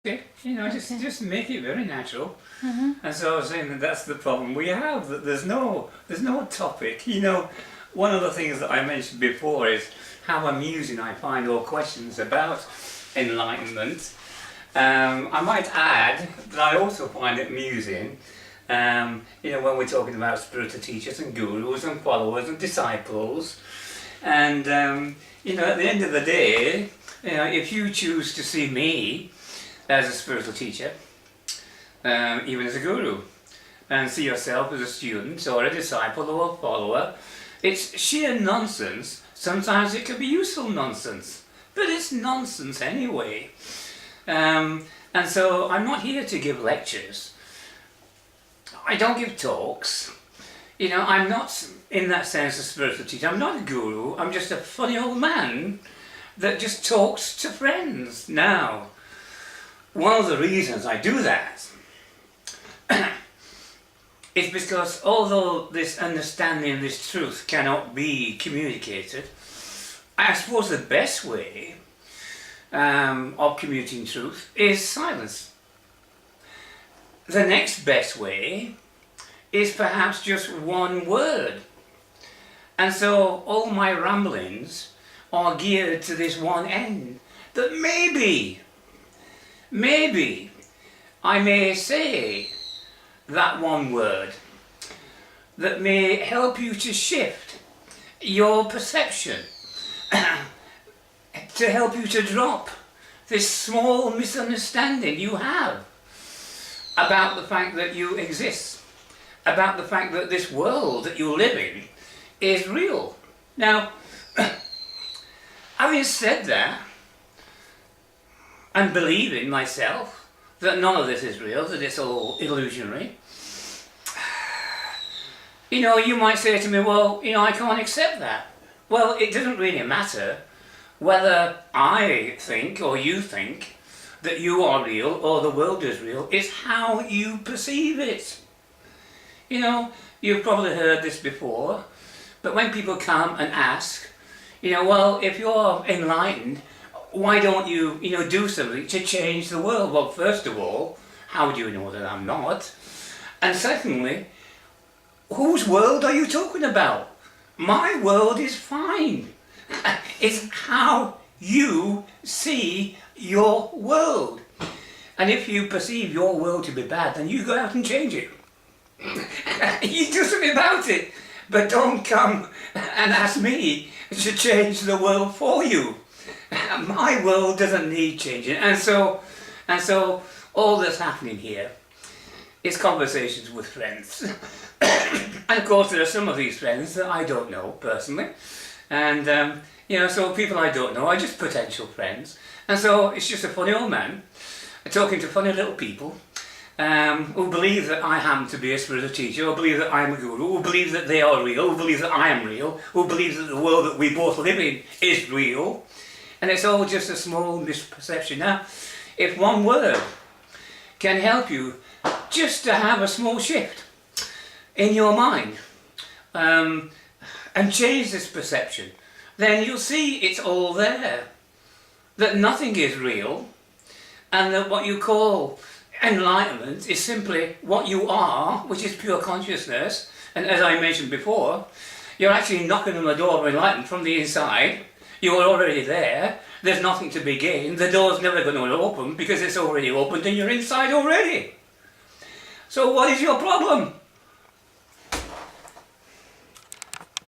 Just make it very natural. And so I was saying that that's the problem we have, that there's no topic. One of the things that I mentioned before is how amusing I find all questions about enlightenment. I might add that I also find it amusing, when we're talking about spiritual teachers and gurus and followers and disciples. And, at the end of the day, if you choose to see me as a spiritual teacher, even as a guru, and see yourself as a student or a disciple or a follower, it's sheer nonsense. Sometimes it can be useful nonsense, but it's nonsense anyway. And so I'm not here to give lectures. I don't give talks. I'm not, in that sense, a spiritual teacher. I'm not a guru. I'm just a funny old man that just talks to friends. Now, one of the reasons I do that is because although this understanding, this truth cannot be communicated, I suppose the best way of communicating truth is silence. The next best way is perhaps just one word. And so all my ramblings are geared to this one end, that maybe I may say that one word that may help you to shift your perception, to help you to drop this small misunderstanding you have about the fact that you exist, about the fact that this world that you live in is real. Now, having said that, and believing myself that none of this is real, that it's all illusionary, you might say to me, well, I can't accept that. Well, it doesn't really matter whether I think or you think that you are real or the world is real. It's how you perceive it. You've probably heard this before, but when people come and ask, well, if you're enlightened, why don't you, do something to change the world? Well, first of all, how do you know that I'm not? And secondly, whose world are you talking about? My world is fine. It's how you see your world. And if you perceive your world to be bad, then you go out and change it. You do something about it. But don't come and ask me to change the world for you. My world doesn't need changing. And so all that's happening here is conversations with friends. And of course there are some of these friends that I don't know personally. And so people I don't know are just potential friends. And so it's just a funny old man talking to funny little people who believe that I happen to be a spiritual teacher, who believe that I am a guru, who believe that they are real, who believe that I am real, who believe that the world that we both live in is real. And it's all just a small misperception. Now, if one word can help you just to have a small shift in your mind and change this perception, then you'll see it's all there. That nothing is real, and that what you call enlightenment is simply what you are, which is pure consciousness. And as I mentioned before, you're actually knocking on the door of enlightenment from the inside. You're already there. There's nothing to be gained. The door's never going to open because it's already opened and you're inside already. So what is your problem?